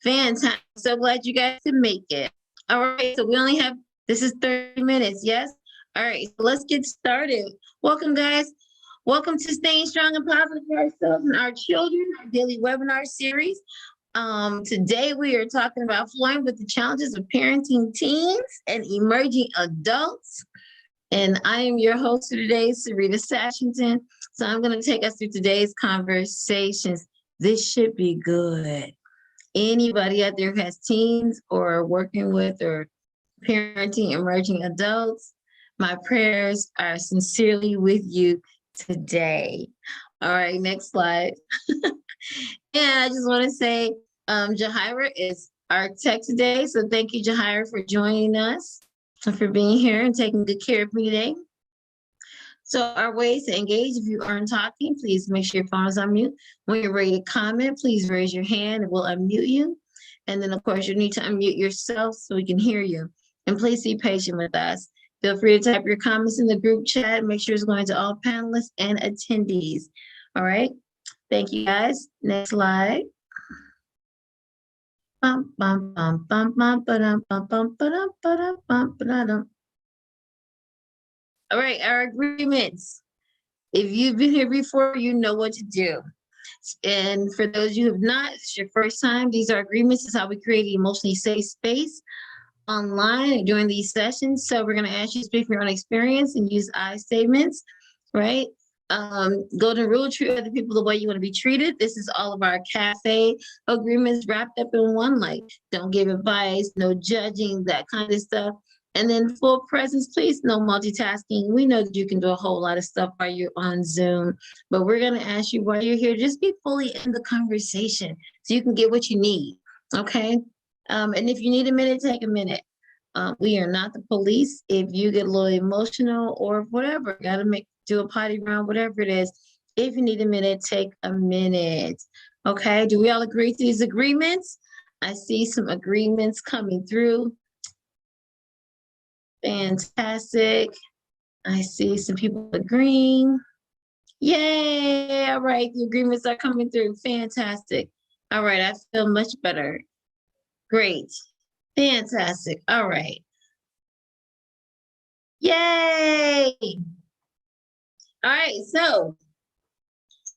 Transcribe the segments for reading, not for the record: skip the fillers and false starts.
Fantastic. So glad you guys could make it. All right. So we only have, this is 30 minutes. Yes. All right. So let's get started. Welcome, guys. Welcome to Staying Strong and Positive for Ourselves and Our Children, our daily webinar series. Today we are talking about flowing with the challenges of parenting teens and emerging adults. And I am your host for today, Sarita Sashington. So I'm going to take us through today's conversations. This should be good. Anybody out there who has teens or working with or parenting emerging adults, my prayers are sincerely with you today. All right, next slide. And I just want to say, Jahira is our tech today. So thank you, Jahira, for joining us and for being here and taking good care of me today. So our ways to engage, if you aren't talking, please make sure your phone is on mute. When you're ready to comment, please raise your hand and we'll unmute you. And then, of course, you need to unmute yourself so we can hear you. And please be patient with us. Feel free to type your comments in the group chat. Make sure it's going to all panelists and attendees. All right. Thank you, guys. Next slide. Bum, bum, bum, bum, bum, ba-dum, bum, bum, ba-dum, ba-dum, bum, ba-dum. All right, our agreements. If you've been here before, you know what to do. And for those you have not, it's your first time, these are agreements. This is how we create an emotionally safe space online during these sessions. So we're going to ask you to speak from your own experience and use I statements, right? Golden rule, treat other people the way you want to be treated. This is all of our cafe agreements wrapped up in one, like don't give advice, no judging, that kind of stuff. And then full presence, please, no multitasking. We know that you can do a whole lot of stuff while you're on Zoom, but we're going to ask you while you're here, just be fully in the conversation so you can get what you need, okay? And if you need a minute, take a minute. We are not the police. If you get a little emotional or whatever, got to do a potty round, whatever it is. If you need a minute, take a minute. Okay, do we all agree to these agreements? I see some agreements coming through. Fantastic. I see some people agreeing. Yay, all right, the agreements are coming through. Fantastic. All right, I feel much better. Great. Fantastic. All right. Yay. All right, so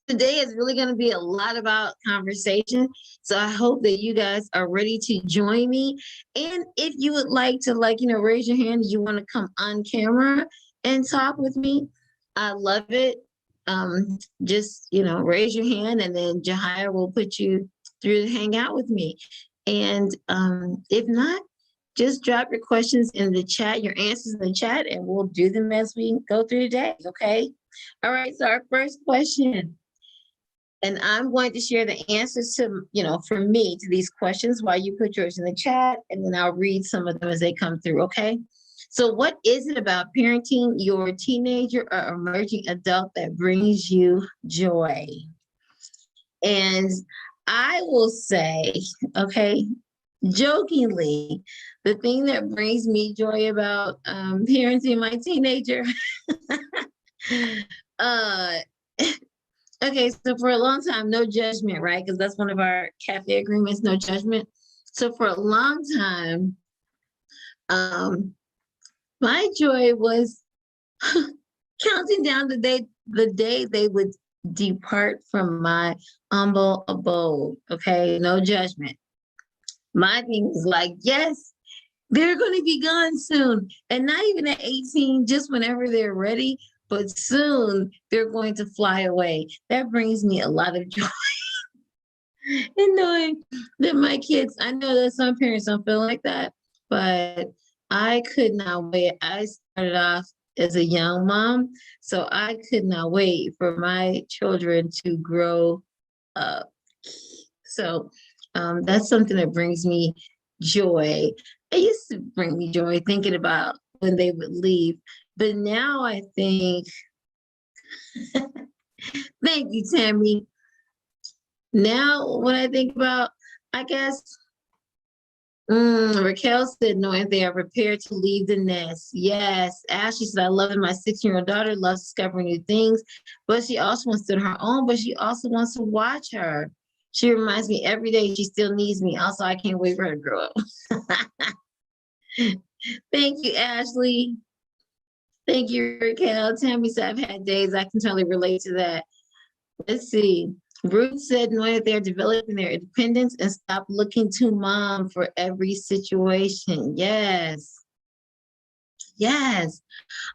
today is really going to be a lot about conversation. So I hope that you guys are ready to join me. And if you would like to, raise your hand, you want to come on camera and talk with me, I love it. Just, raise your hand and then Jahira will put you through to hang out with me. And if not, just drop your questions in the chat, your answers in the chat, and we'll do them as we go through the day, okay? All right, so our first question, and I'm going to share the answers to, for me to these questions while you put yours in the chat, and then I'll read some of them as they come through, okay? So what is it about parenting your teenager or emerging adult that brings you joy? And I will say, okay, jokingly, the thing that brings me joy about parenting my teenager, okay, so for a long time, no judgment, right? Because that's one of our cafe agreements, no judgment. So for a long time, my joy was counting down the day they would depart from my humble abode, okay? No judgment. My thing is like, yes, they're going to be gone soon. And not even at 18, just whenever they're ready, but soon they're going to fly away. That brings me a lot of joy. And knowing that my kids, I know that some parents don't feel like that, but I could not wait. I started off as a young mom, so I could not wait for my children to grow up. So that's something that brings me joy. It used to bring me joy thinking about when they would leave, but now I think, thank you, Tammy. Now when I think about, I guess, Raquel said, knowing they are prepared to leave the nest. Yes. Ashley said, I love it. My 16-year-old daughter loves discovering new things, but she also wants to do her own, but she also wants to watch her. She reminds me every day she still needs me. Also, I can't wait for her to grow up. Thank you, Ashley. Thank you, Raquel. Tammy said, I've had days. I can totally relate to that. Let's see. Ruth said, knowing that they're developing their independence and stop looking to mom for every situation. Yes. Yes.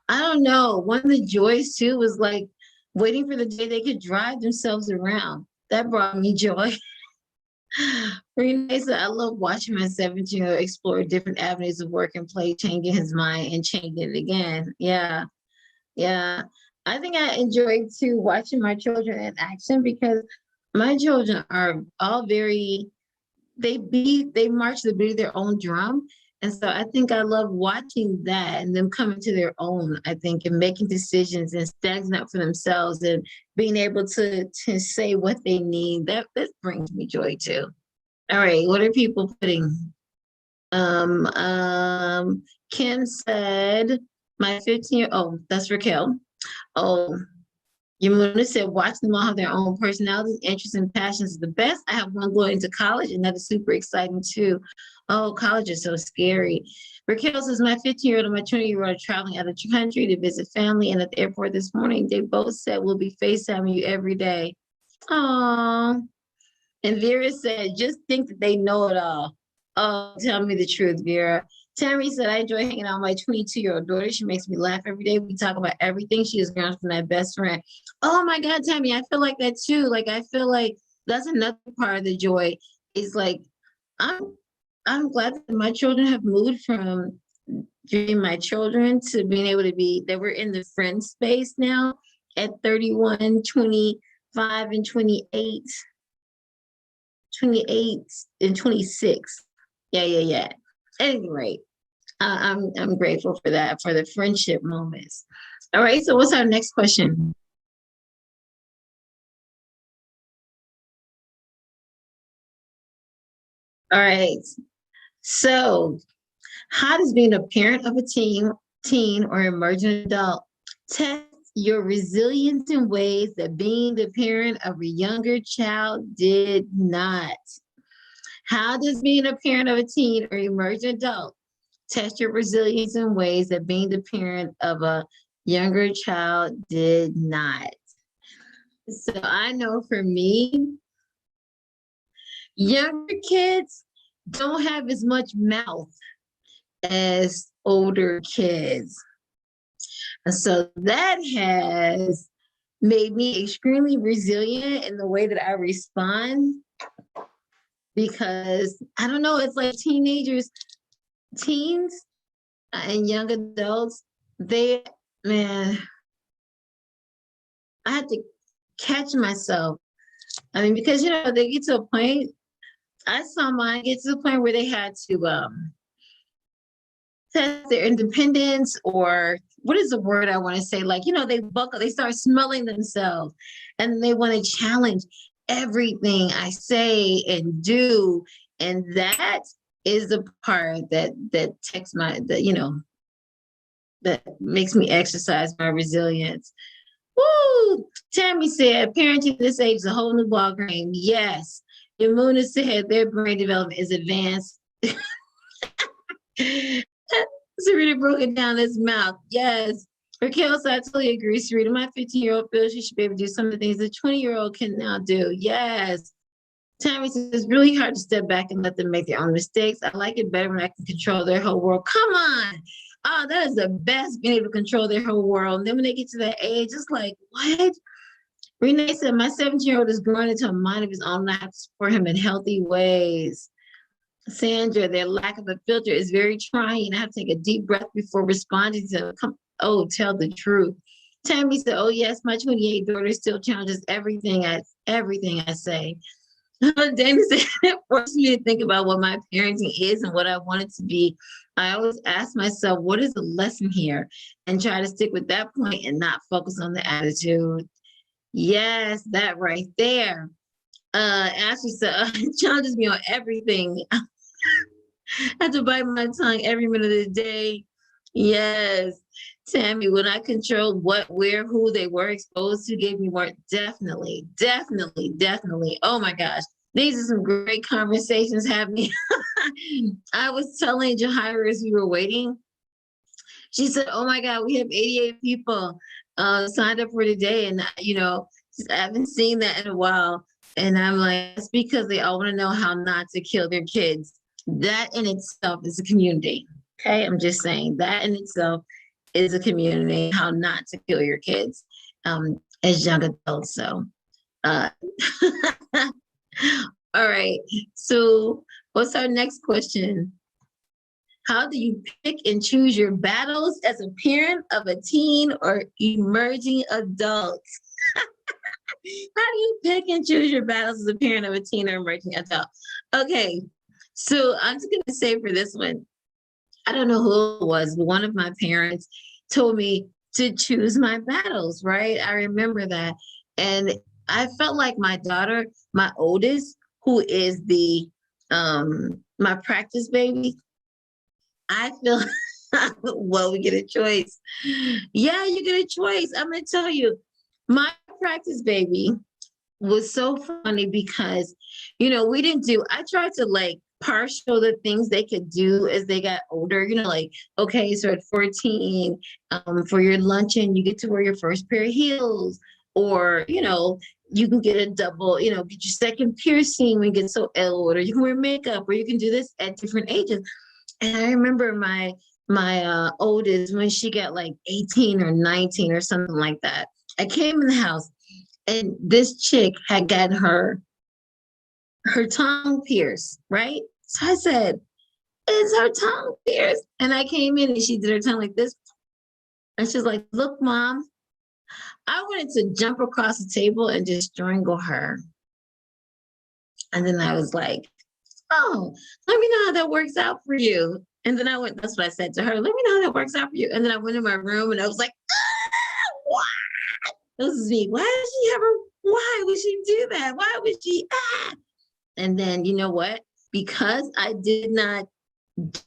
I don't know. One of the joys too was like waiting for the day they could drive themselves around. That brought me joy. Renee said, I love watching my 17-year-old explore different avenues of work and play, changing his mind and changing it again. Yeah. Yeah. I think I enjoyed too watching my children in action because my children are all very, they march the beat of their own drum. And so I think I love watching that and them coming to their own, I think, and making decisions and standing up for themselves and being able to say what they need. That brings me joy too. All right, what are people putting? Kim said, my 15-year, oh, that's Raquel. Oh, Yamuna said, watch them all have their own personalities, interests, and passions is the best. I have one going to college, and that is super exciting too. Oh, college is so scary. Raquel says, my 15-year-old and my 20-year-old are traveling out of the country to visit family, and at the airport this morning, they both said, we'll be FaceTiming you every day. Oh, and Vera said, just think that they know it all. Oh, tell me the truth, Vera. Tammy said, I enjoy hanging out with my 22-year-old daughter. She makes me laugh every day. We talk about everything. She has grown from that best friend. Oh my God, Tammy, I feel like that too. Like, I feel like that's another part of the joy is like, I'm glad that my children have moved from being my children to being able to be, that we're in the friend space now at 31, 25, and 28. 28 and 26. Yeah. At any rate, I'm grateful for that, for the friendship moments. All right, so what's our next question? All right, so how does being a parent of a teen or emerging adult test your resilience in ways that being the parent of a younger child did not? How does being a parent of a teen or emerging adult test your resilience in ways that being the parent of a younger child did not? So I know for me, younger kids don't have as much mouth as older kids. And so that has made me extremely resilient in the way that I respond because I don't know, it's like teens and young adults, man, I had to catch myself. I mean, because, they get to a point, I saw mine get to the point where they had to test their independence, or what is the word I want to say? Like, they buckle, they start smelling themselves and they want to challenge everything I say and do. And that is the part that takes that makes me exercise my resilience. Woo! Tammy said, parenting this age is a whole new ballgame. Yes. Imuna said their brain development is advanced. Sarita broke it down his mouth. Yes. Raquel said, I totally agree, Sarita. My 15-year-old feels she should be able to do some of the things the 20-year-old can now do. Yes. Tammy says, it's really hard to step back and let them make their own mistakes. I like it better when I can control their whole world. Come on. Oh, that is the best, being able to control their whole world. And then when they get to that age, it's like, what? Renee said, my 17-year-old is growing into a mind of his own. I have to support him in healthy ways. Sandra, their lack of a filter is very trying. I have to take a deep breath before responding to them. Tell the truth. Tammy said, oh yes, my 28 daughter still challenges everything I say. Dana said, it forced me to think about what my parenting is and what I want it to be. I always ask myself, what is the lesson here? And try to stick with that point and not focus on the attitude. Yes, that right there. Ashley said, it challenges me on everything. I have to bite my tongue every minute of the day. Yes. Tammy, when I controlled what, where, who they were exposed to, gave me more. Definitely. Oh my gosh. These are some great conversations happening. I was telling Jahira as we were waiting, she said, "Oh my God, we have 88 people signed up for today." And, I haven't seen that in a while. And I'm like, it's because they all want to know how not to kill their kids. That in itself is a community. Okay. I'm just saying that in itself is a community, how not to kill your kids as young adults. So, uh, all right. So, what's our next question? How do you pick and choose your battles as a parent of a teen or emerging adult? How do you pick and choose your battles as a parent of a teen or emerging adult? Okay, so I'm just going to say for this one, I don't know who it was, but one of my parents told me to choose my battles, right? I remember that. And I felt like my daughter, my oldest, who is the my practice baby, I feel well, we get a choice. Yeah, you get a choice. I'm gonna tell you, my practice baby was so funny because, we didn't do, I tried to like partial the things they could do as they got older, like, okay, so at 14, for your luncheon, you get to wear your first pair of heels, or, you can get a double, get your second piercing when you get so old, or you can wear makeup, or you can do this at different ages. And I remember my oldest, when she got like 18 or 19 or something like that, I came in the house and this chick had gotten her tongue pierced, right? So I said, "Is her tongue pierced?" And I came in and she did her tongue like this. And she's like, "Look, mom." I wanted to jump across the table and just strangle her. And then I was like, "Oh, let me know how that works out for you." And then that's what I said to her, "Let me know how that works out for you." And then I went in my room and I was like, "What?" This is me. Why would she do that? Why would she? And then, you know what? Because I did not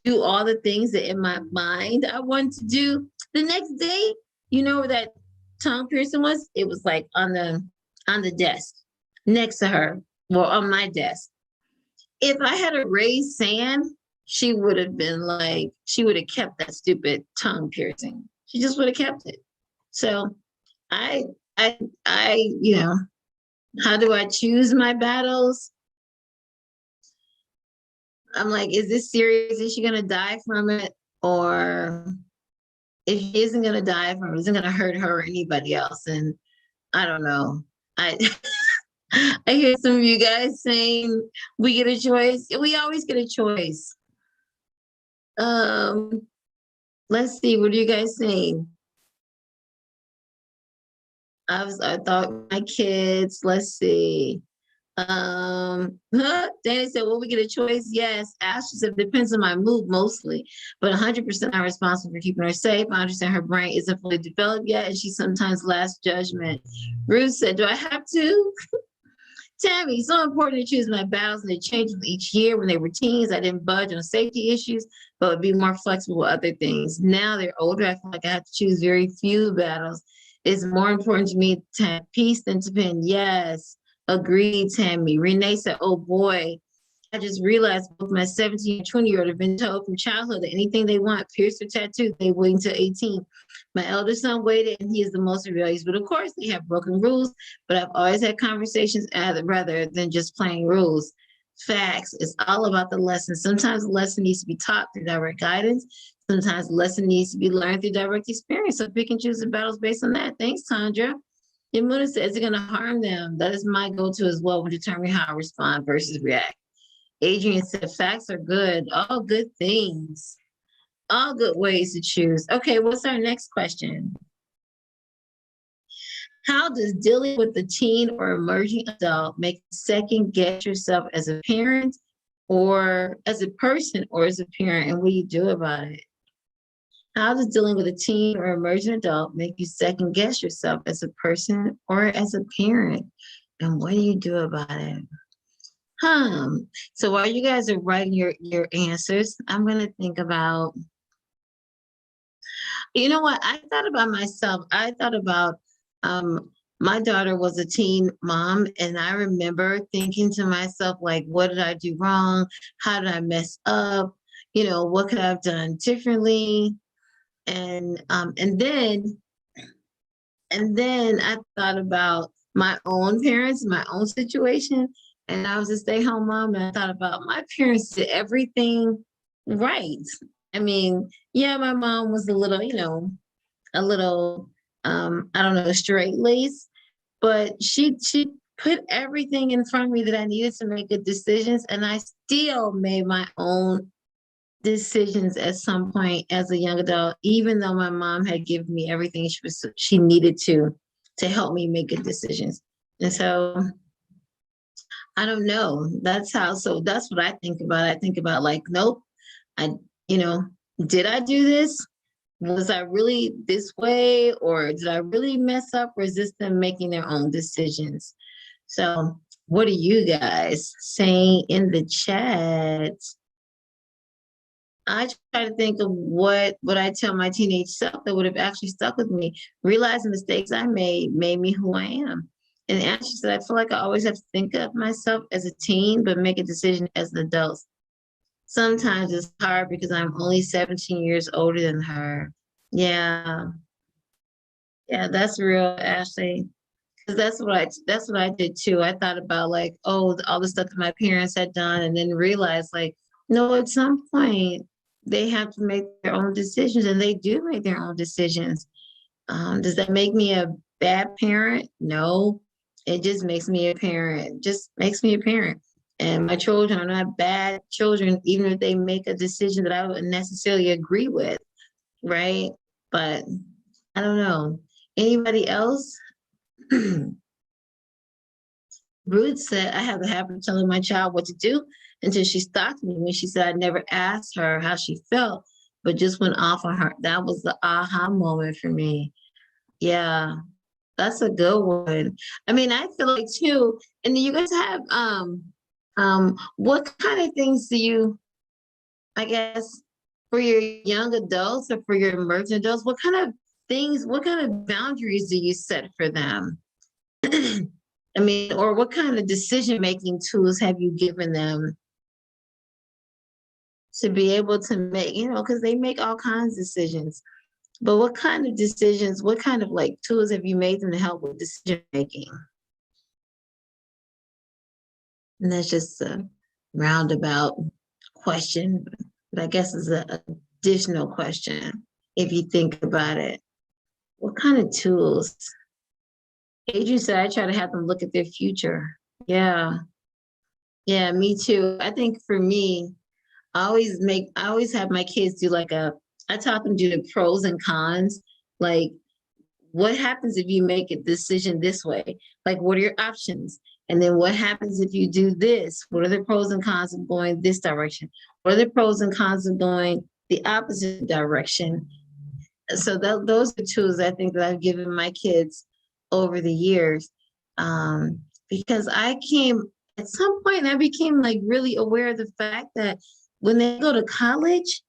do all the things that in my mind I wanted to do, the next day, where that tongue piercing was? It was like on the desk next to her, well, on my desk. If I had a raised sand, she would have kept that stupid tongue piercing. She just would have kept it. So I, I, how do I choose my battles? I'm like, is this serious? Is she going to die from it? Or if she isn't going to die from it, isn't going to hurt her or anybody else? And I don't know. I I hear some of you guys saying we get a choice. We always get a choice. Um, let's see. What are you guys saying? I thought my kids. Let's see. Danny said, "Will we get a choice?" Yes. Ashley said, "Depends on my mood mostly, but 100% I'm responsible for keeping her safe. I understand her brain isn't fully developed yet, and she sometimes lacks judgment." Ruth said, "Do I have to?" Tammy, so important to choose my battles, and they changed each year. When they were teens, I didn't budge on safety issues, but would be more flexible with other things. Now they're older, I feel like I have to choose very few battles. It's more important to me to have peace than to win. Yes, agreed, Tammy. Renee said, "Oh boy, I just realized both my 17 and 20-year-old have been told from childhood that anything they want, pierced or tattooed, they wait until 18. My eldest son waited, and he is the most rebellious. But of course, they have broken rules. But I've always had conversations rather than just plain rules. Facts. It's all about the lesson. Sometimes the lesson needs to be taught through direct guidance. Sometimes the lesson needs to be learned through direct experience. So pick and choose the battles based on that. Thanks, Tandra. Yamuna says, "Is it going to harm them?" That is my go-to as well when determining how I respond versus react. Adrian said, "Facts are good. All good things. All good ways to choose." Okay, what's our next question? How does dealing with the teen or emerging adult make you second guess yourself as a parent or as a person or as a parent, and what do you do about it? How does dealing with a teen or emerging adult make you second guess yourself as a person or as a parent, and what do you do about it? So while you guys are writing your answers, I'm gonna think about, you know what? I thought about myself. I thought about my daughter was a teen mom, and I remember thinking to myself, like, what did I do wrong? How did I mess up? What could I have done differently? And then I thought about my own parents, my own situation, and I was a stay-home mom, and I thought about my parents did everything right. I mean, yeah, my mom was a little, I don't know, straight laced, but she put everything in front of me that I needed to make good decisions, and I still made my own decisions at some point as a young adult, even though my mom had given me everything she needed to help me make good decisions. And so I don't know. That's what I think about. I think about, like, nope, I, you know, did I do this? Was I really this way, or did I really mess up, or is this them making their own decisions? So what are you guys saying in the chat? I try to think of what would I tell my teenage self that would have actually stuck with me. Realizing mistakes I made me who I am. And Ashley said, I feel like I always have to think of myself as a teen, but make a decision as an adult. Sometimes it's hard because I'm only 17 years older than her. Yeah, yeah, that's real, Ashley. Because that's what I did too. I thought about, like, oh, all the stuff that my parents had done, and then realized, like, no, at some point they have to make their own decisions, and they do make their own decisions. Does that make me a bad parent? No, it just makes me a parent. Just makes me a parent. And my children are not bad children, even if they make a decision that I wouldn't necessarily agree with, right? But I don't know. Anybody else? Ruth said, I have the habit of telling my child what to do until she stopped me when she said I never asked her how she felt, but just went off on her. That was the aha moment for me. Yeah, that's a good one. I mean, I feel like too, and you guys have what kind of things do you, I guess, for your young adults or for your emerging adults, what kind of things, what kind of boundaries do you set for them? I mean, or what kind of decision-making tools have you given them to be able to make, because they make all kinds of decisions. But what kind of decisions, what kind of, like, tools have you made them to help with decision making? And that's just a roundabout question, but I guess it's an additional question if you think about it. What kind of tools? Adrian said I try to have them look at their future. Yeah. Yeah, me too. I think for me, I always have my kids do, like, I taught them to do the pros and cons. Like, what happens if you make a decision this way? Like, what are your options? And then what happens if you do this? What are the pros and cons of going this direction? What are the pros and cons of going the opposite direction? So those are tools I think that I've given my kids over the years. Because at some point, I became, like, really aware of the fact that when they go to college,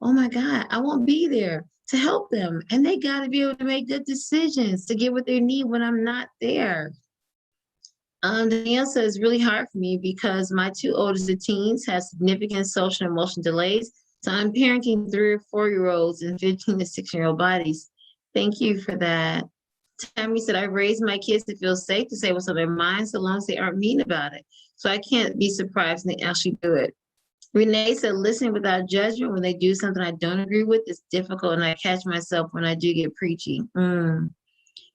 oh my God, I won't be there to help them. And they got to be able to make good decisions to get what they need when I'm not there. Danielle says it's really hard for me because my two oldest teens have significant social and emotional delays. So I'm parenting 3 or 4-year-olds and 15 to 16-year-old bodies. Thank you for that. Tammy said, I raised my kids to feel safe to say what's on their mind so long as they aren't mean about it. So I can't be surprised when they actually do it. Renee said, listening without judgment when they do something I don't agree with is difficult, and I catch myself when I do get preachy. Deanne,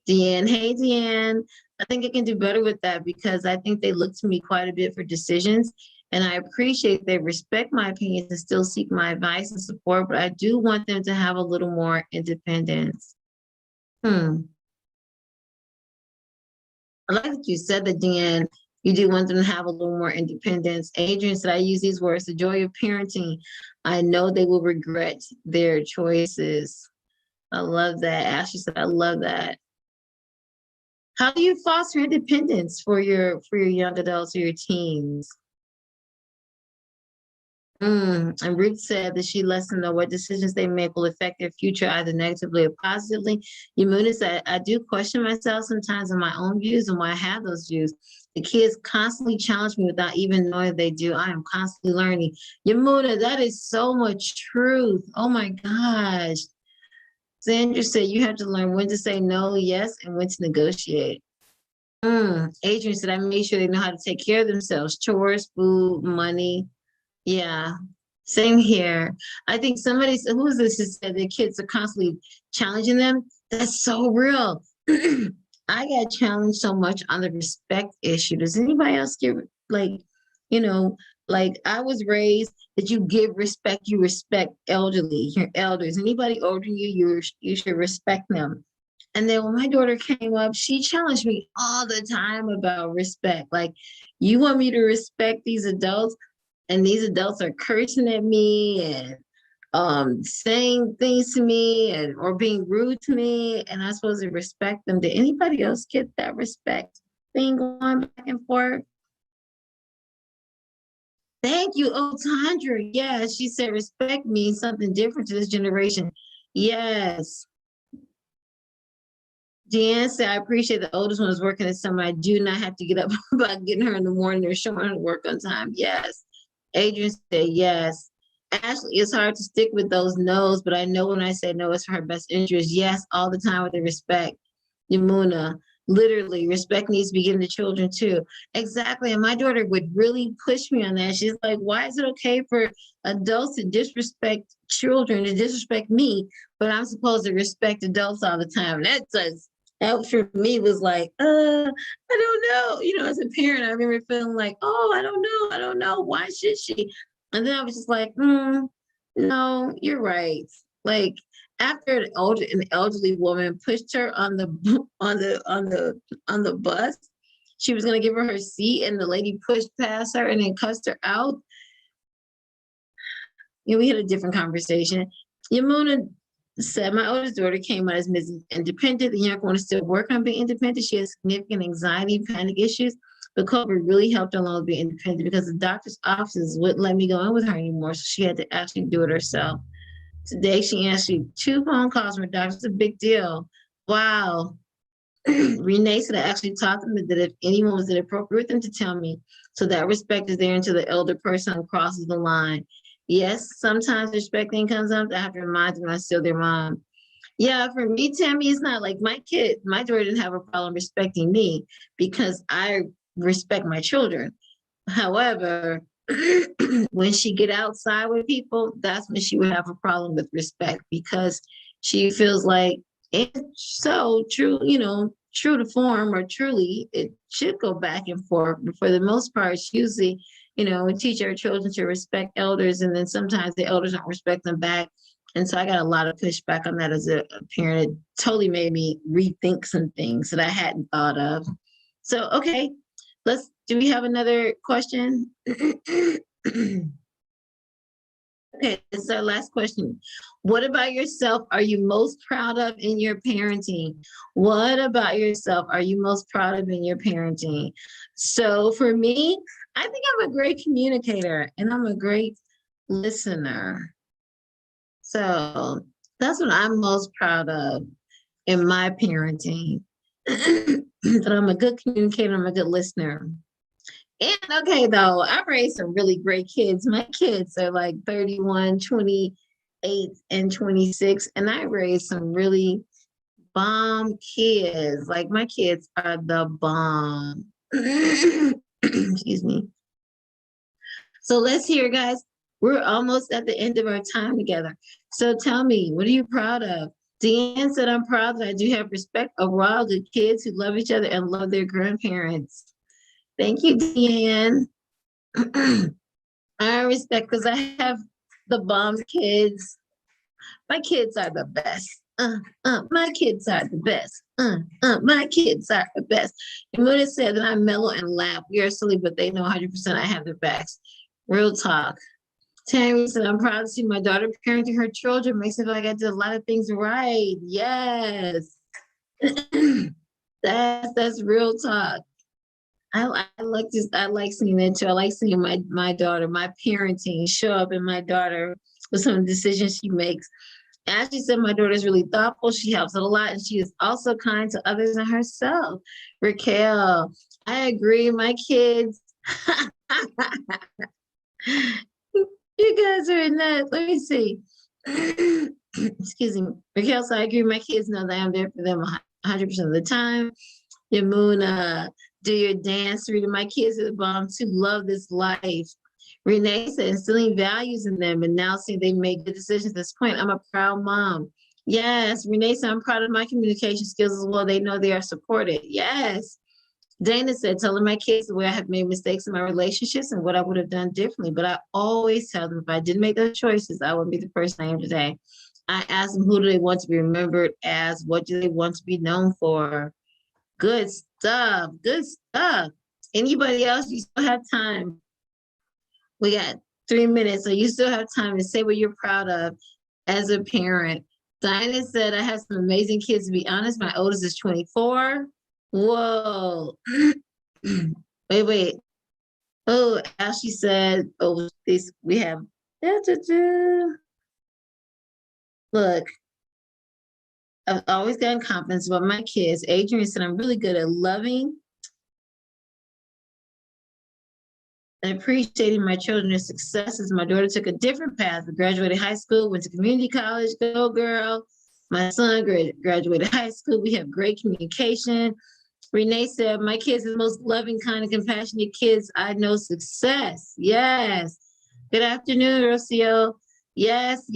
hey, Deanne. I think I can do better with that because I think they look to me quite a bit for decisions, and I appreciate they respect my opinions and still seek my advice and support, but I do want them to have a little more independence. I like that you said that, Deanne. You do want them to have a little more independence. Adrian said, I use these words, the joy of parenting. I know they will regret their choices. I love that. Ashley said, I love that. How do you foster independence for your young adults or your teens? And Ruth said that she lets them know what decisions they make will affect their future either negatively or positively. Yamuna said, I do question myself sometimes on my own views and why I have those views. The kids constantly challenge me without even knowing they do. I am constantly learning. Yamuna, that is so much truth. Oh my gosh. Sandra said you have to learn when to say no, yes, and when to negotiate. Adrian said I made sure they know how to take care of themselves. Chores, food, money. Yeah, same here. I think somebody said, who is this who said their kids are constantly challenging them? That's so real. I got challenged so much on the respect issue. Does anybody else get like, you know, like I was raised that you give respect, you respect elderly, your elders. Anybody older than you, you should respect them. And then when my daughter came up, she challenged me all the time about respect. Like, you want me to respect these adults, and these adults are cursing at me and saying things to me and or being rude to me, and I'm supposed to respect them. Did anybody else get that respect thing going back and forth? Thank you, oh Tandra. Yeah, she said respect means something different to this generation. Yes. Deanne said, I appreciate the oldest one is working this summer. I do not have to get up about getting her in the morning or showing her to work on time. Yes. Adrian said, yes. Ashley, it's hard to stick with those no's, but I know when I say no, it's for her best interest. Yes, all the time with the respect. Yamuna, literally, respect needs to be given to children too. Exactly. And my daughter would really push me on that. She's like, why is it okay for adults to disrespect children, to disrespect me, but I'm supposed to respect adults all the time? That for me was like, I don't know. You know, as a parent, I remember feeling like, oh, I don't know. Why should she? And then I was just like, no, you're right. Like after an elderly woman pushed her on the on the bus, she was gonna give her seat, and the lady pushed past her and then cussed her out. You know, we had a different conversation. Yamuna said, my oldest daughter came out as Mrs. Independent. The younger one is still working on being independent. She has significant anxiety, panic issues, but COVID really helped her along with being independent because the doctor's offices wouldn't let me go in with her anymore. So she had to actually do it herself. Today, she answered 2 phone calls from her doctor. It's a big deal. Wow. Renee said I actually taught them that if anyone was inappropriate with them to tell me. So that respect is there until the elder person crosses the line. Yes, sometimes respecting comes up. I have to remind them I'm still their mom. Yeah, for me, Tammy, it's not like my daughter didn't have a problem respecting me because I respect my children. However, when she get outside with people, that's when she would have a problem with respect because she feels like it's so true, you know, true to form or truly, it should go back and forth. But for the most part, it's usually, you know, we teach our children to respect elders, and then sometimes the elders don't respect them back. And so I got a lot of pushback on that as a parent. It totally made me rethink some things that I hadn't thought of. So, okay, do we have another question? Okay, this is our last question. What about yourself are you most proud of in your parenting? What about yourself are you most proud of in your parenting? So for me, I think I'm a great communicator and I'm a great listener. So that's what I'm most proud of in my parenting. That I'm a good communicator, I'm a good listener. And okay, though, I've raised some really great kids. My kids are like 31, 28, and 26. And I raised some really bomb kids. Like my kids are the bomb. Excuse me. So let's hear, guys. We're almost at the end of our time together. So tell me, what are you proud of? Deanne said, I'm proud that I do have respect overall, good kids who love each other and love their grandparents. Thank you, Deanne. I respect because I have the bomb kids. My kids are the best. My kids are the best. My kids are the best. Yamuna said that I'm mellow and laugh. We are silly, but they know 100% I have their backs. Real talk. Tammy said, I'm proud to see my daughter parenting her children. Makes me feel like I did a lot of things right. Yes. That's real talk. I like this. I like seeing that too. I like seeing my daughter, my parenting show up in my daughter with some of the decisions she makes. As she said, my daughter is really thoughtful. She helps out a lot, and she is also kind to others and herself. Raquel, I agree. My kids, you guys are nuts. Let me see. Excuse me. Raquel, so I agree. My kids know that I'm there for them 100% of the time. Yamuna, do your dance. Reading my kids are the bomb too. Love this life. Renee said instilling values in them and now seeing they make good decisions at this point. I'm a proud mom. Yes, Renee said I'm proud of my communication skills as well. They know they are supported. Yes. Dana said, telling my kids the way I have made mistakes in my relationships and what I would have done differently. But I always tell them if I didn't make those choices, I wouldn't be the person I am today. I ask them, who do they want to be remembered as? What do they want to be known for? Good stuff. Good stuff. Anybody else? You still have time. We got 3 minutes, so you still have time to say what you're proud of as a parent. Dinah said, I have some amazing kids. To be honest, my oldest is 24. Whoa. Wait. Oh, Ashley said, oh, this we have. Look, I've always gotten confidence about my kids. Adrian said, I'm really good at loving and appreciating my children's successes. My daughter took a different path, graduated high school, went to community college, go girl. My son graduated high school. We have great communication. Renee said, my kids are the most loving, kind, and compassionate kids I know. Success. Yes. Good afternoon, Rocio. Yes,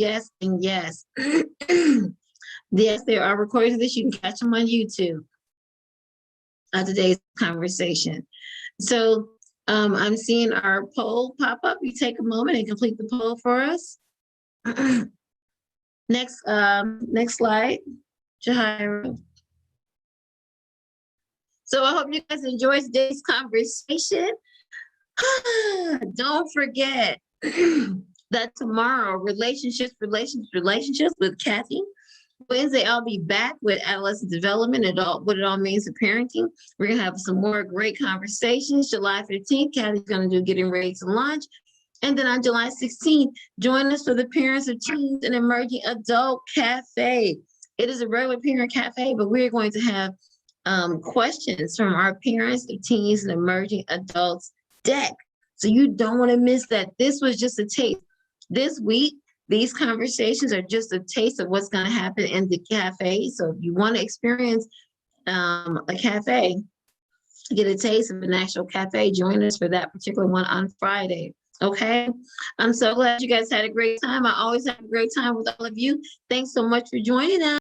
and yes. Yes, there are recordings of this. You can catch them on YouTube of today's conversation. So I'm seeing our poll pop up. You take a moment and complete the poll for us. Next slide, Jahira. So I hope you guys enjoyed today's conversation. Don't forget that tomorrow, relationships with Kathy. Wednesday, I'll be back with adolescent development and what it all means to parenting. We're going to have some more great conversations. July 15th, Kathy's going to do Getting Ready to Launch. And then on July 16th, join us for the Parents of Teens and Emerging Adult Cafe. It is a regular parent cafe, but we're going to have questions from our Parents of Teens and Emerging Adults deck. So you don't want to miss that. This was just a taste. This week, these conversations are just a taste of what's going to happen in the cafe. So if you want to experience a cafe, get a taste of an actual cafe, join us for that particular one on Friday. Okay. I'm so glad you guys had a great time. I always have a great time with all of you. Thanks so much for joining us.